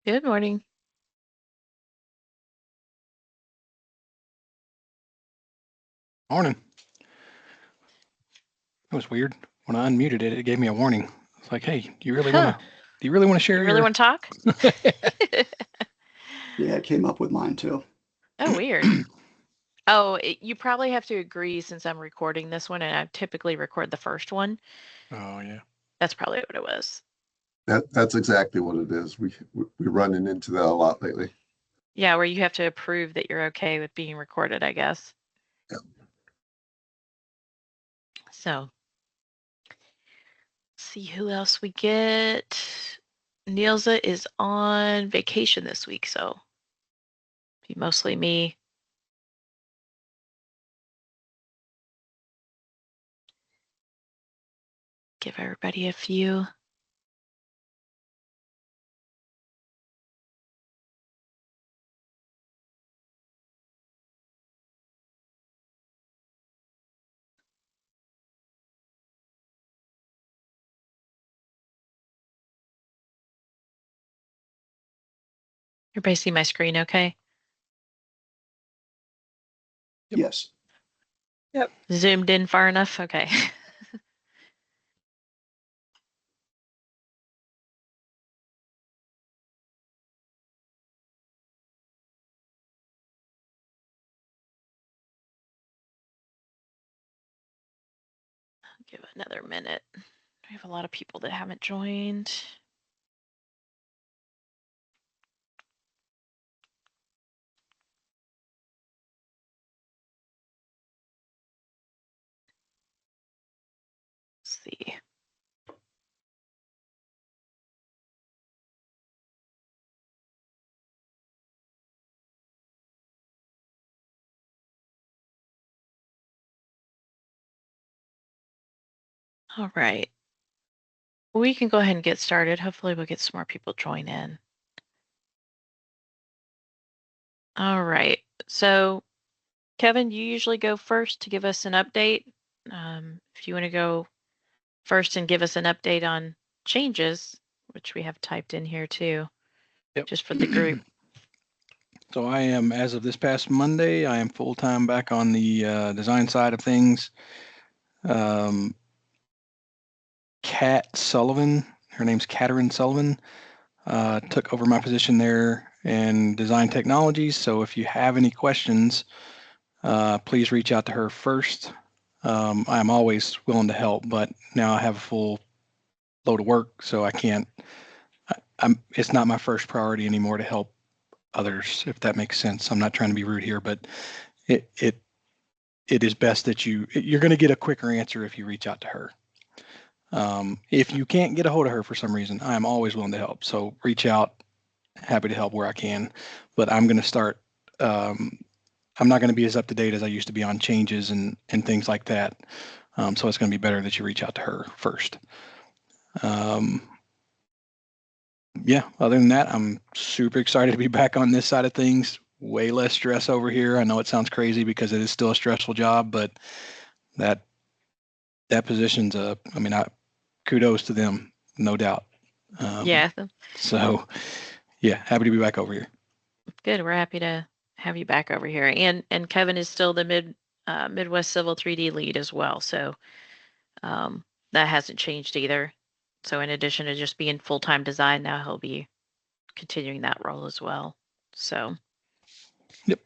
Good morning. Morning. It was weird. When I unmuted it, it gave me a warning. It's like, hey, do you really want Huh. to? Do you really want to You share really your? want to talk? Yeah, it came up with mine too. Oh, weird. Oh, you probably have to agree since I'm recording this one and I typically record the first one. Oh yeah. That's probably what it was. That's exactly what it is. We're running into that a lot lately. Yeah, where you have to approve that you're okay with being recorded, I guess. Yeah. So, see who else we get. Nielza is on vacation this week, so be mostly me. Give everybody a few. Everybody see my screen okay? Yep. Yes. Yep. Zoomed in far enough? Okay. Give it another minute. We have a lot of people that haven't joined. Let's see. All right. We can go ahead and get started. Hopefully we'll get some more people join in. All right. So Kevin, you usually go first to give us an update. If you want to go first and give us an update on changes, which we have typed in here too, Yep. just for the group. So I am, as of this past Monday, I am full time back on the design side of things. Kat Sullivan, her name's Katherine Sullivan, took over my position there in design technologies. So if you have any questions, please reach out to her first. I'm always willing to help, but now I have a full load of work, so I can't. It's not my first priority anymore to help others, if that makes sense. I'm not trying to be rude here, but it is best that you're going to get a quicker answer if you reach out to her. If you can't get a hold of her for some reason, I'm always willing to help. So reach out. Happy to help where I can. But I'm going to start. I'm not going to be as up to date as I used to be on changes and things like that. So it's going to be better that you reach out to her first. Yeah, other than that, I'm super excited to be back on this side of things. Way less stress over here. I know it sounds crazy because it is still a stressful job, but that position's kudos to them, no doubt. Yeah. So yeah, happy to be back over here. Good. We're happy to have you back over here. And Kevin is still the Midwest Civil 3D lead as well. So that hasn't changed either. So in addition to just being full-time design, now he'll be continuing that role as well. So Yep.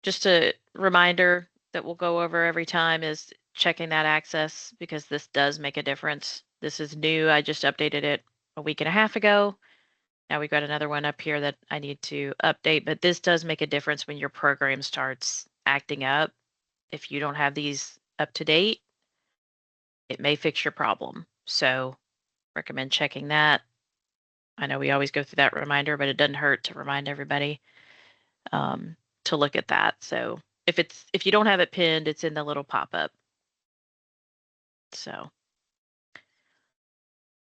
Just a reminder that we'll go over every time is checking that access because this does make a difference. This is new. I just updated it a week and a half ago. Now we've got another one up here that I need to update, but this does make a difference when your program starts acting up. If you don't have these up to date, it may fix your problem. So recommend checking that. I know we always go through that reminder, but it doesn't hurt to remind everybody to look at that. So if you don't have it pinned, it's in the little pop-up. So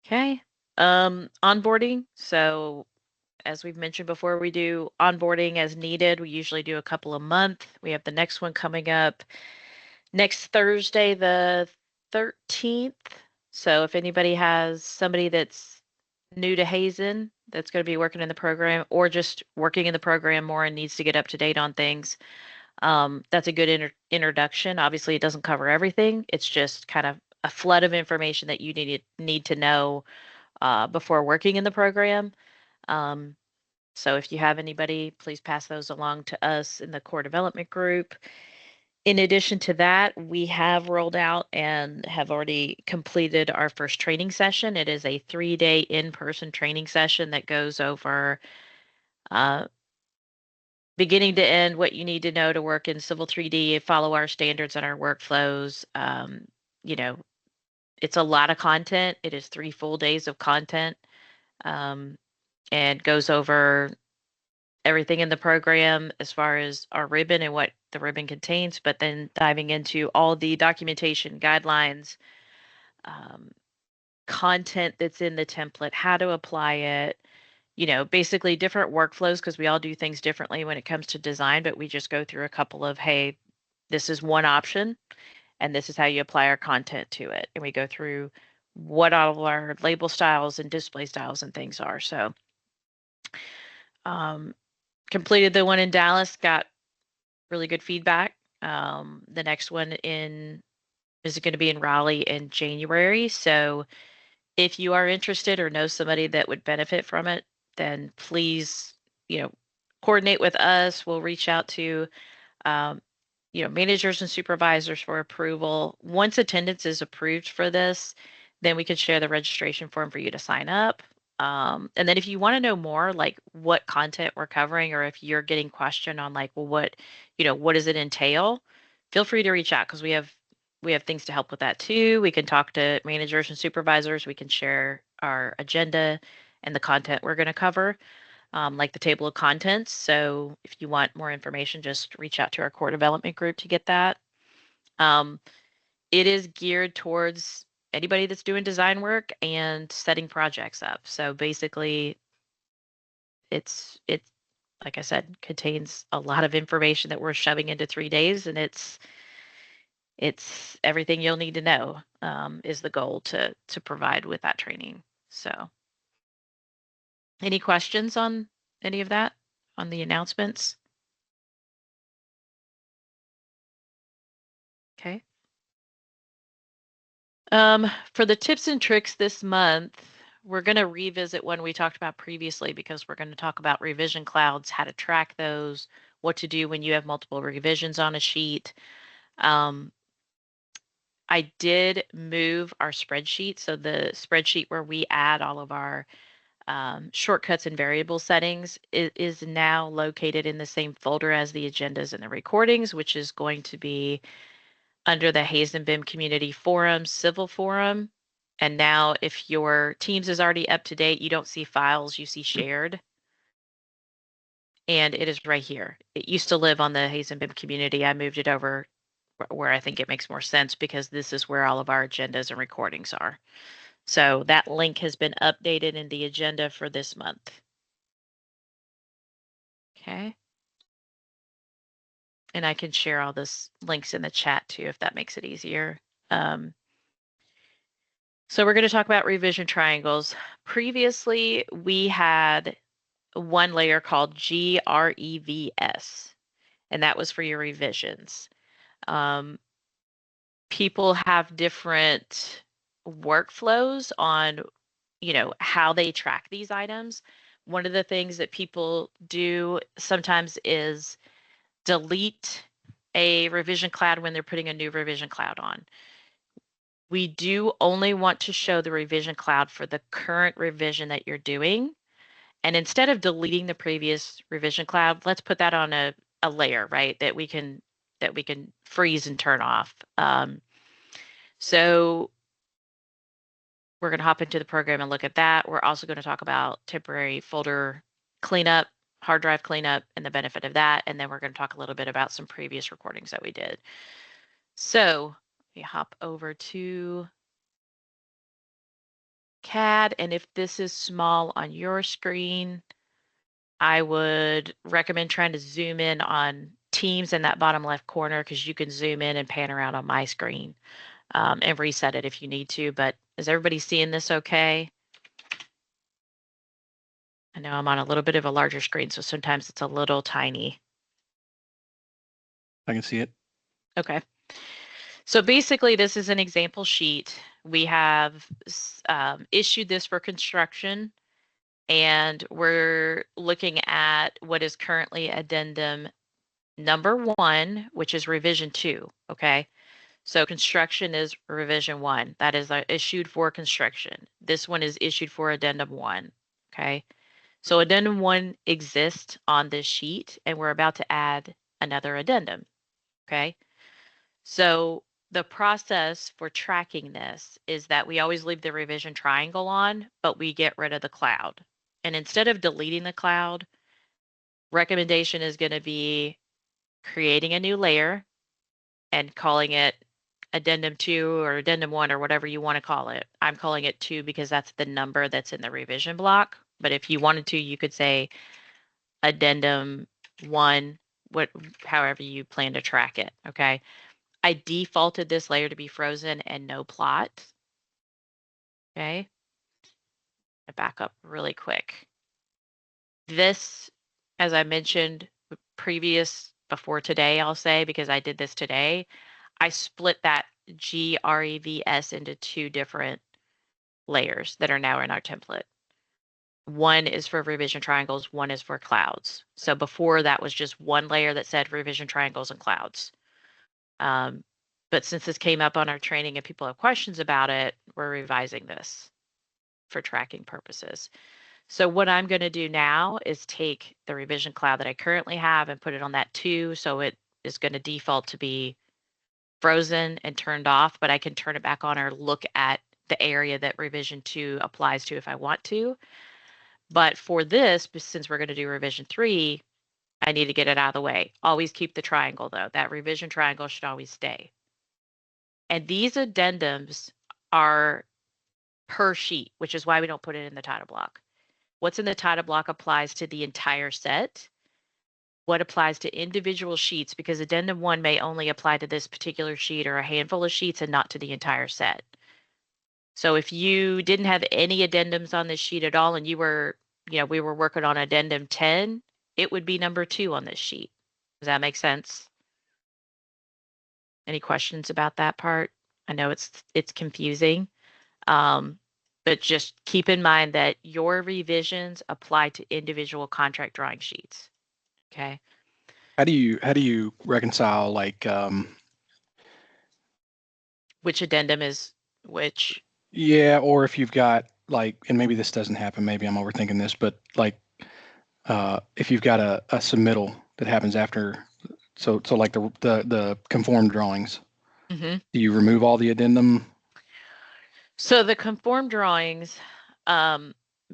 okay. Onboarding. So as we've mentioned before, we do onboarding as needed. We usually do a couple a month. We have the next one coming up next Thursday, the 13th. So if anybody has somebody that's new to Hazen that's going to be working in the program, or just working in the program more and needs to get up to date on things, that's a good introduction. Obviously, it doesn't cover everything. It's just kind of a flood of information that you need to know before working in the program. So if you have anybody, please pass those along to us in the core development group. In addition to that, we have rolled out and have already completed our first training session. It is a 3-day in-person training session that goes over beginning to end what you need to know to work in Civil 3D, follow our standards and our workflows. You know, it's a lot of content. It is 3 full days of content, and goes over everything in the program as far as our ribbon and what the ribbon contains, but then diving into all the documentation, guidelines, content that's in the template, how to apply it, basically different workflows, because we all do things differently when it comes to design, but we just go through a couple of, hey, this is one option, and this is how you apply our content to it. And we go through what all of our label styles and display styles and things are. So, completed the one in Dallas, got really good feedback. The next one is going to be in Raleigh in January. So if you are interested or know somebody that would benefit from it, then please, coordinate with us. We'll reach out to, managers and supervisors for approval. Once attendance is approved for this, then we can share the registration form for you to sign up. And then if you want to know more, like what content we're covering, or if you're getting questioned on like, well, what does it entail? Feel free to reach out, because we have things to help with that too. We can talk to managers and supervisors. We can share our agenda and the content we're going to cover, like the table of contents. So if you want more information, just reach out to our core development group to get that. It is geared towards anybody that's doing design work and setting projects up. So basically, it's like I said, contains a lot of information that we're shoving into 3 days, and it's everything you'll need to know, is the goal to provide with that training. So, any questions on any of that, on the announcements? Okay. For the tips and tricks this month, we're going to revisit one we talked about previously, because we're going to talk about revision clouds, how to track those, what to do when you have multiple revisions on a sheet. I did move our spreadsheet. So the spreadsheet where we add all of our shortcuts and variable settings is now located in the same folder as the agendas and the recordings, which is going to be under the Hazen BIM Community Forum, Civil Forum. And now if your Teams is already up to date, you don't see files, you see shared. And it is right here. It used to live on the Hazen BIM Community. I moved it over where I think it makes more sense, because this is where all of our agendas and recordings are. So that link has been updated in the agenda for this month. Okay. And I can share all this links in the chat too, if that makes it easier. So we're going to talk about revision triangles. Previously, we had one layer called GREVS, and that was for your revisions. People have different workflows on, how they track these items. One of the things that people do sometimes is delete a revision cloud when they're putting a new revision cloud on. We do only want to show the revision cloud for the current revision that you're doing. And instead of deleting the previous revision cloud, let's put that on a layer, right? That we can freeze and turn off. So we're going to hop into the program and look at that. We're also going to talk about temporary folder cleanup, hard drive cleanup, and the benefit of that. And then we're going to talk a little bit about some previous recordings that we did. So we hop over to CAD. And if this is small on your screen, I would recommend trying to zoom in on Teams in that bottom left corner, because you can zoom in and pan around on my screen, and reset it if you need to. But is everybody seeing this okay? I know I'm on a little bit of a larger screen, so sometimes it's a little tiny. I can see it. Okay. So basically, this is an example sheet. We have issued this for construction, and we're looking at what is currently addendum number 1, which is revision 2. Okay. So construction is revision 1. That is issued for construction. This one is issued for addendum 1. Okay. So addendum 1 exists on this sheet, and we're about to add another addendum. Okay. So the process for tracking this is that we always leave the revision triangle on, but we get rid of the cloud. And instead of deleting the cloud, recommendation is going to be creating a new layer and calling it addendum 2 or addendum 1 or whatever you want to call it. I'm calling it 2 because that's the number that's in the revision block. But if you wanted to, you could say addendum 1, however you plan to track it. Okay. I defaulted this layer to be frozen and no plot. Okay. I back up really quick. This, as I mentioned before today, I'll say, because I did this today, I split that GREVS into 2 different layers that are now in our template. One is for revision triangles, one is for clouds. So before that was just one layer that said revision triangles and clouds. But since this came up on our training and people have questions about it, we're revising this for tracking purposes. So what I'm going to do now is take the revision cloud that I currently have and put it on that 2. So it is going to default to be frozen and turned off, but I can turn it back on or look at the area that revision 2 applies to if I want to. But for this, since we're going to do revision 3, I need to get it out of the way. Always keep the triangle though. That revision triangle should always stay. And these addendums are per sheet, which is why we don't put it in the title block. What's in the title block applies to the entire set. What applies to individual sheets, because addendum 1 may only apply to this particular sheet or a handful of sheets and not to the entire set. So if you didn't have any addendums on this sheet at all and we were working on addendum 10, it would be number 2 on this sheet. Does that make sense? Any questions about that part? I know it's confusing, but just keep in mind that your revisions apply to individual contract drawing sheets. Okay. How do you reconcile Which addendum is which? yeah, or if you've got and maybe this doesn't happen, maybe I'm overthinking this, but if you've got a submittal that happens after, so like the conformed drawings, Mm-hmm. do you remove all the addendum? So the conform drawings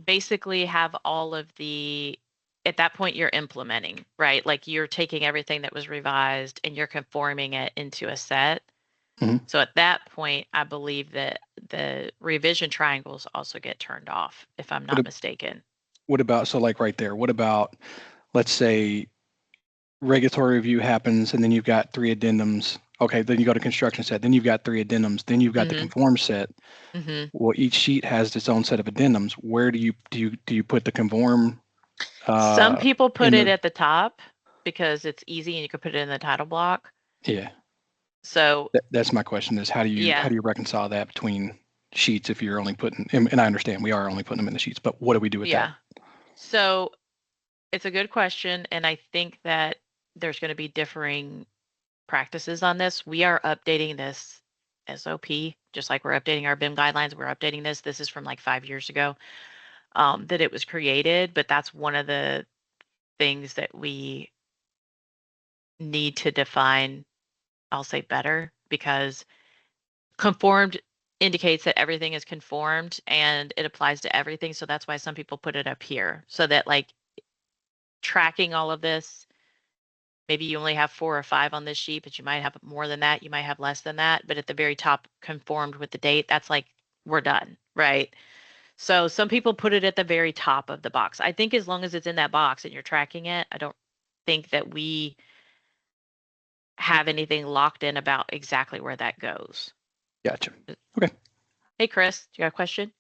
basically have all of at that point you're implementing, right? Like you're taking everything that was revised and you're conforming it into a set. Mm-hmm. So at that point, I believe that the revision triangles also get turned off, if I'm not mistaken. What about, so right there, what about, let's say regulatory review happens and then you've got 3 addendums. Okay, then you go to construction set, then you've got 3 addendums, then you've got the conform set. Mm-hmm. Well, each sheet has its own set of addendums. Where do you put the conform? Some people put it at the top because it's easy and you can put it in the title block. Yeah. So that's my question, is how do you reconcile that between sheets if you're only putting, and I understand we are only putting them in the sheets, but what do we do with that? So it's a good question, and I think that there's going to be differing practices on this. We are updating this SOP, just like we're updating our BIM guidelines. We're updating this. This is from like 5 years ago that it was created, but that's one of the things that we need to define, I'll say better, because conformed indicates that everything is conformed and it applies to everything. So that's why some people put it up here, so that tracking all of this, maybe you only have 4 or 5 on this sheet, but you might have more than that, you might have less than that, but at the very top conformed with the date, that's like we're done, right? So some people put it at the very top of the box. I think as long as it's in that box and you're tracking it, I don't think that we have anything locked in about exactly where that goes. Gotcha. Okay. Hey, Chris, do you got a question?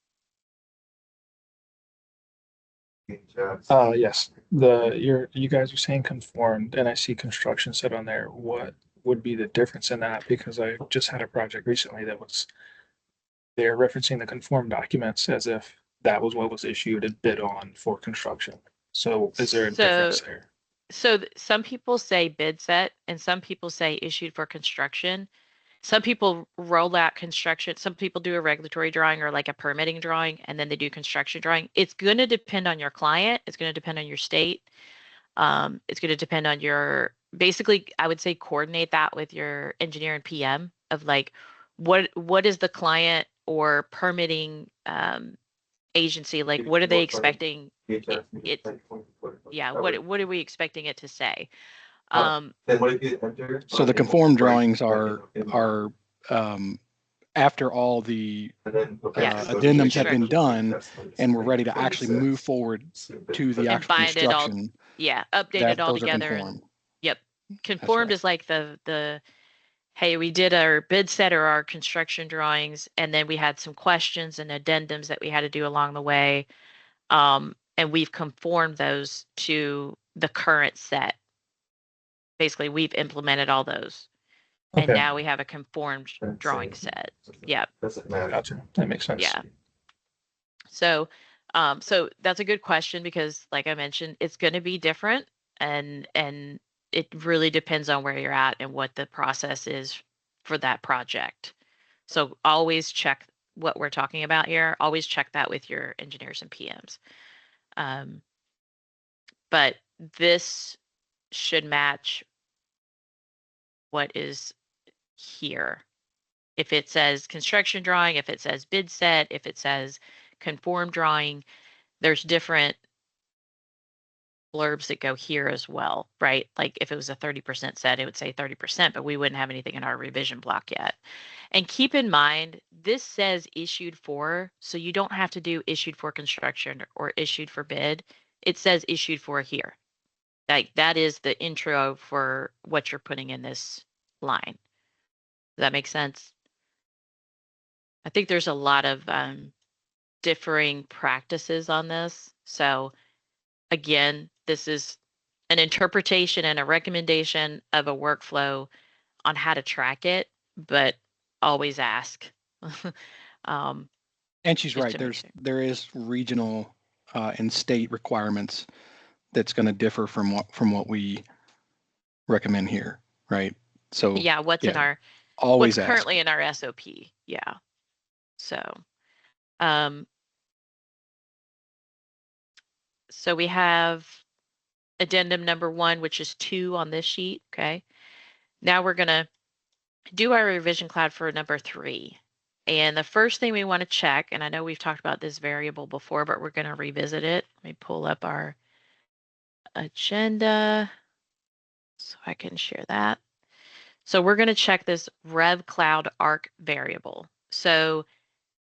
Yes. You guys are saying conformed, and I see construction set on there. What would be the difference in that? Because I just had a project recently that was they're referencing the conformed documents as if that was what was issued and bid on for construction. So is there a difference there? So some people say bid set and some people say issued for construction. Some people roll out construction. Some people do a regulatory drawing or like a permitting drawing, and then they do construction drawing. It's going to depend on your client. It's going to depend on your state. It's going to depend on your, basically, I would say coordinate that with your engineer and PM of like, what is the client or permitting agency, like what are they expecting it yeah, what are we expecting it to say? So the conform drawings are after all the Yes. addendums have been done and we're ready to actually move forward to the And actual bind it all, construction. yeah, update it all Those are together and conformed. yep. Conformed right. is like the hey, we did our bid set or our construction drawings, and then we had some questions and addendums that we had to do along the way. And we've conformed those to the current set. Basically, we've implemented all those. And Okay. now we have a conformed drawing set. Yeah. Gotcha. That makes sense. Yeah. So, so that's a good question because, like I mentioned, it's going to be different, and it really depends on where you're at and what the process is for that project. So always check what we're talking about here. Always check that with your engineers and PMs. But this should match what is here. If it says construction drawing, if it says bid set, if it says conform drawing, there's different blurbs that go here as well, right? Like if it was a 30% set, it would say 30%, but we wouldn't have anything in our revision block yet. And keep in mind, this says issued for, so you don't have to do issued for construction or issued for bid. It says issued for here. Like that is the intro for what you're putting in this line. Does that make sense? I think there's a lot of differing practices on this. So again, this is an interpretation and a recommendation of a workflow on how to track it, but always ask. And she's just right. to make sure. There is regional and state requirements that's going to differ from what we recommend here, right? So Yeah, what's in our always what's ask. currently in our SOP. Yeah. So we have addendum number 1, which is 2 on this sheet. Okay. Now we're going to do our revision cloud for number 3. And the first thing we want to check, and I know we've talked about this variable before, but we're going to revisit it. Let me pull up our agenda so I can share that. So we're going to check this rev cloud arc variable. So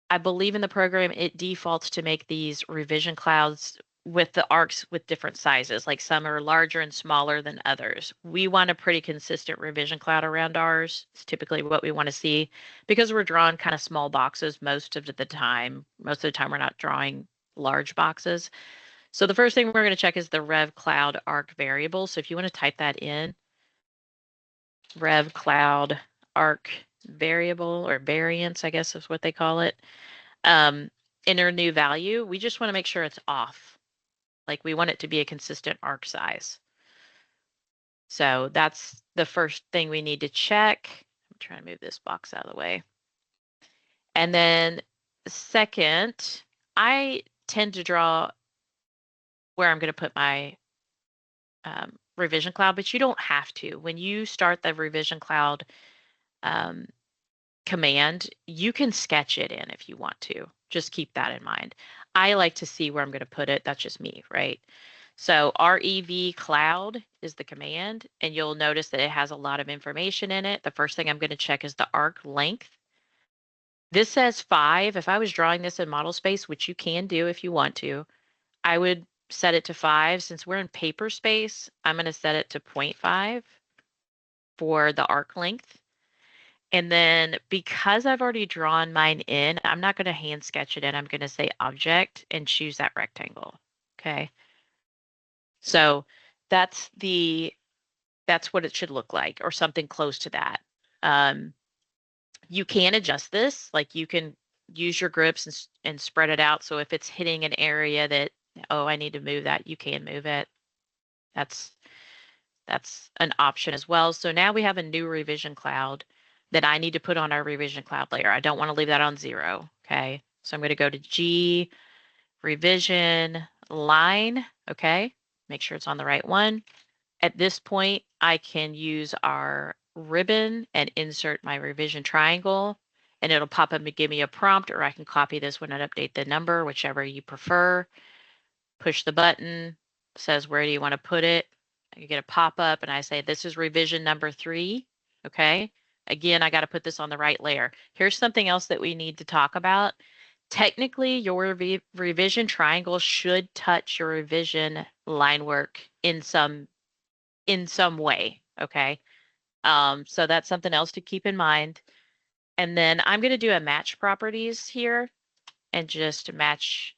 I believe in the program, it defaults to make these revision clouds with the arcs with different sizes, like some are larger and smaller than others. We want a pretty consistent revision cloud around ours. It's typically what we want to see because we're drawing kind of small boxes most of the time. Most of the time, we're not drawing large boxes. So the first thing we're going to check is the rev cloud arc variable. So if you want to type that in, rev cloud arc variable or variance, I guess is what they call it. Enter new value. We just want to make sure it's off. Like we want it to be a consistent arc size. So that's the first thing we need to check. I'm trying to move this box out of the way. And then second, I tend to draw where I'm going to put my revision cloud, but you don't have to. When you start the revision cloud command, you can sketch it in if you want to. Just keep that in mind. I like to see where I'm going to put it. That's just me, right? So rev cloud is the command, and you'll notice that it has a lot of information in it. The first thing I'm going to check is the arc length. This says 5. If I was drawing this in model space, which you can do if you want to, I would set it to 5. Since we're in paper space, I'm going to set it to 0.5 for the arc length. And then because I've already drawn mine in, I'm not going to hand sketch it in. I'm going to say object and choose that rectangle. Okay. So that's what it should look like, or something close to that. You can adjust this, like you can use your grips and spread it out. So if it's hitting an area that, oh, I need to move that, you can move it. That's an option as well. So now we have a new revision cloud that I need to put on our revision cloud layer. I don't want to leave that on 0. Okay. So I'm going to go to G, revision line. Okay. Make sure it's on the right one. At this point, I can use our ribbon and insert my revision triangle, and it'll pop up and give me a prompt, or I can copy this one and update the number, whichever you prefer. Push the button, says where do you want to put it. I get a pop-up and I say, this is revision number 3. Okay. Again, I got to put this on the right layer. Here's something else that we need to talk about. Technically, your revision triangle should touch your revision line work in some way. Okay. So that's something else to keep in mind. And then I'm going to do a match properties here and just match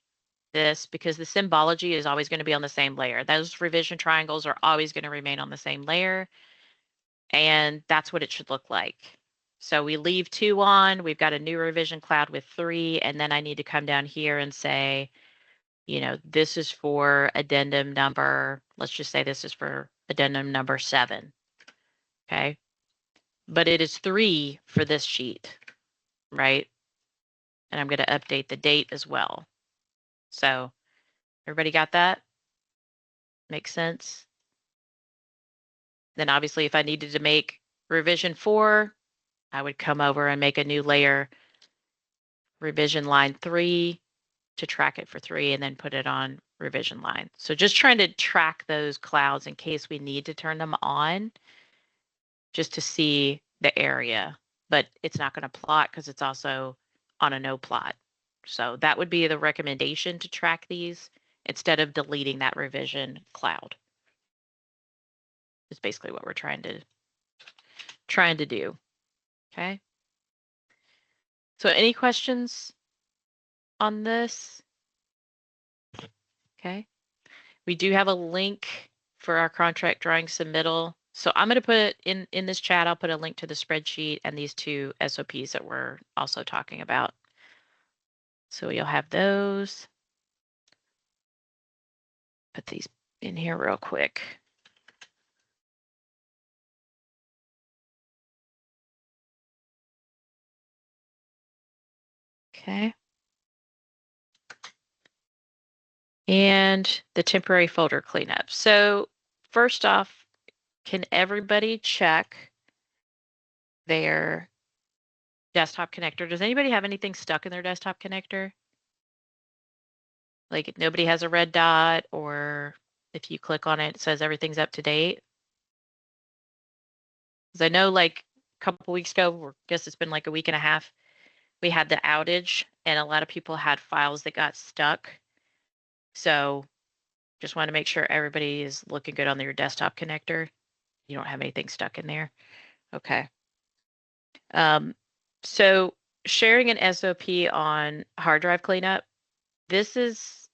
this, because the symbology is always going to be on the same layer. Those revision triangles are always going to remain on the same layer. And that's what it should look like. So we leave 2 on, we've got a new revision cloud with 3, and then I need to come down here and say, you know, this is for addendum number, let's just say this is for addendum number 7. Okay. But it is 3 for this sheet, right? And I'm going to update the date as well. So everybody got that? Makes sense? Then obviously if I needed to make revision 4, I would come over and make a new layer, revision line 3, to track it for 3, and then put it on revision line. So just trying to track those clouds in case we need to turn them on, just to see the area. But it's not going to plot because it's also on a no plot. So that would be the recommendation, to track these instead of deleting that revision cloud. Is basically what we're trying to do. Okay. So any questions on this? Okay. We do have a link for our contract drawing submittal. So I'm going to put in this chat, I'll put a link to the spreadsheet and these 2 SOPs that we're also talking about. So you'll have those. Put these in here real quick. Okay. And the temporary folder cleanup. So first off, can everybody check their desktop connector? Does anybody have anything stuck in their desktop connector? Like nobody has a red dot, or if you click on it, it says everything's up to date? Because I know like a couple weeks ago, or I guess it's been like a week and a half, we had the outage and a lot of people had files that got stuck. So just want to make sure everybody is looking good on their desktop connector. You don't have anything stuck in there. Okay. So sharing an SOP on hard drive cleanup, it is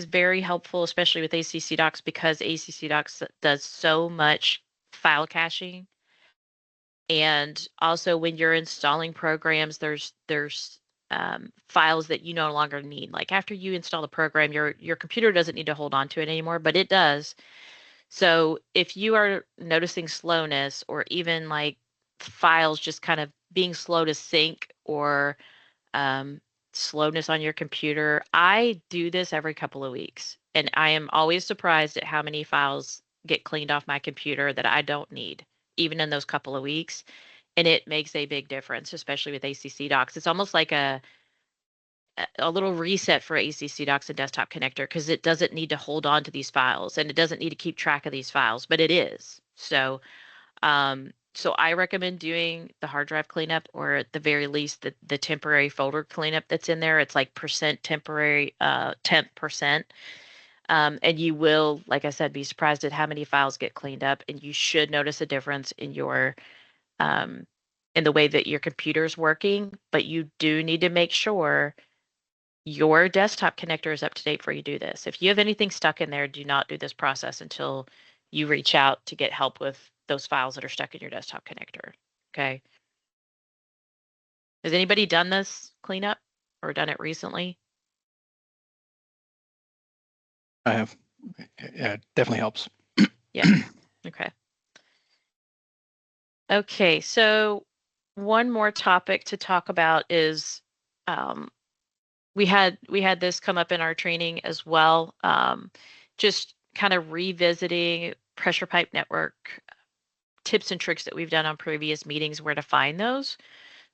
very helpful, especially with ACC Docs, because ACC Docs does so much file caching. And also when you're installing programs, there's files that you no longer need. Like after you install the program, your computer doesn't need to hold on to it anymore, but it does. So if you are noticing slowness, or even like files just kind of being slow to sync, or slowness on your computer, I do this every couple of weeks. And I am always surprised at how many files get cleaned off my computer that I don't need, even in those couple of weeks. And it makes a big difference, especially with ACC Docs. It's almost like a little reset for ACC Docs and Desktop Connector, because it doesn't need to hold on to these files, and it doesn't need to keep track of these files, but it is. So, so I recommend doing the hard drive cleanup, or at the very least the temporary folder cleanup that's in there. It's like temporary, temp percent. And you will, like I said, be surprised at how many files get cleaned up, and you should notice a difference in in the way that your computer is working. But you do need to make sure your desktop connector is up to date before you do this. If you have anything stuck in there, do not do this process until you reach out to get help with those files that are stuck in your desktop connector. Okay. Has anybody done this cleanup or done it recently? I have. Yeah, it definitely helps. Yeah. Okay. Okay. So one more topic to talk about is we had this come up in our training as well. Just kind of revisiting pressure pipe network tips and tricks that we've done on previous meetings, where to find those.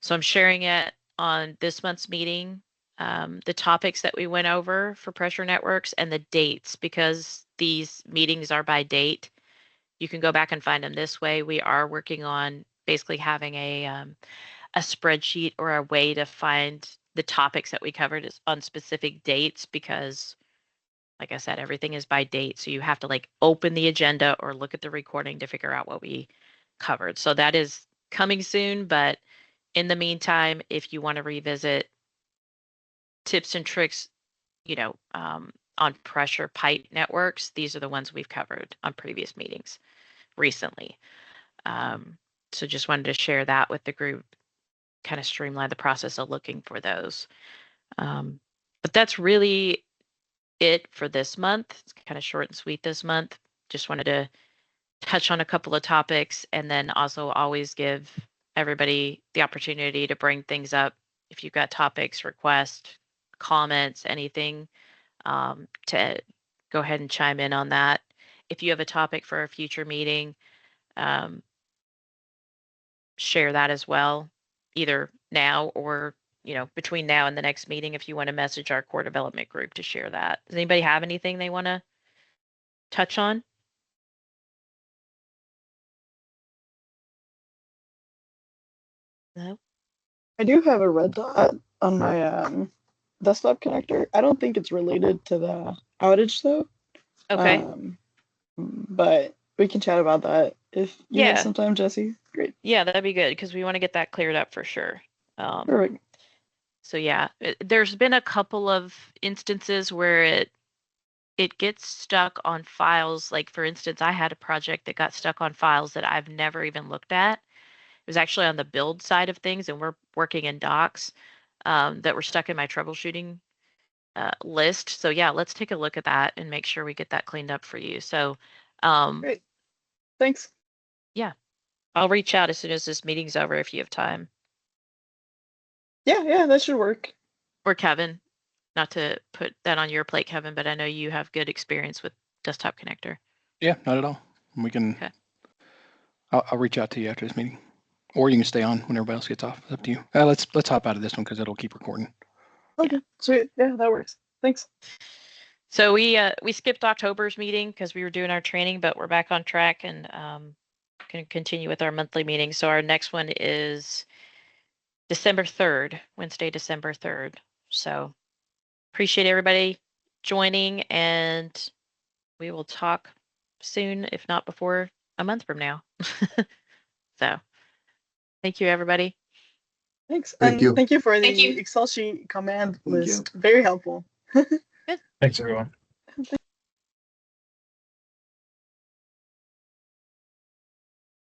So I'm sharing it on this month's meeting, the topics that we went over for pressure networks and the dates, because these meetings are by date. You can go back and find them this way. We are working on basically having a spreadsheet or a way to find the topics that we covered on specific dates, because like I said, everything is by date. So you have to like open the agenda or look at the recording to figure out what we covered. So that is coming soon. But in the meantime, if you want to revisit tips and tricks, on pressure pipe networks, these are the ones we've covered on previous meetings recently. So just wanted to share that with the group, kind of streamline the process of looking for those. But that's really it for this month. It's kind of short and sweet this month. Just wanted to touch on a couple of topics, and then also always give everybody the opportunity to bring things up if you've got topics, requests, comments, anything, to go ahead and chime in on that. If you have a topic for a future meeting, share that as well, either now or between now and the next meeting, if you want to message our core development group to share that. Does anybody have anything they want to touch on? No. I do have a red dot on my desktop connector. I don't think it's related to the outage though. Okay. But we can chat about that if you have some time, Jesse. Great. Yeah, that'd be good, because we want to get that cleared up for sure. Perfect. So yeah, there's been a couple of instances where it gets stuck on files. Like for instance, I had a project that got stuck on files that I've never even looked at. It was actually on the build side of things, and we're working in docs that were stuck in my troubleshooting list. So yeah, let's take a look at that and make sure we get that cleaned up for you. So Great. Thanks. Yeah, I'll reach out as soon as this meeting's over if you have time. Yeah, that should work. Or Kevin, not to put that on your plate, Kevin, but I know you have good experience with desktop connector. Yeah, not at all. We can. Okay. I'll reach out to you after this meeting, or you can stay on when everybody else gets off. It's up to you. Let's hop out of this one because it'll keep recording. Okay, sweet. Yeah, that works. Thanks. So we skipped October's meeting because we were doing our training, but we're back on track and can continue with our monthly meeting. So our next one is December 3rd, Wednesday, December 3rd. So appreciate everybody joining, and we will talk soon, if not before a month from now. So thank you, everybody. Thanks. Thank and you. Thank you for the Excel sheet command Thank you. list. Very helpful. Thanks, everyone.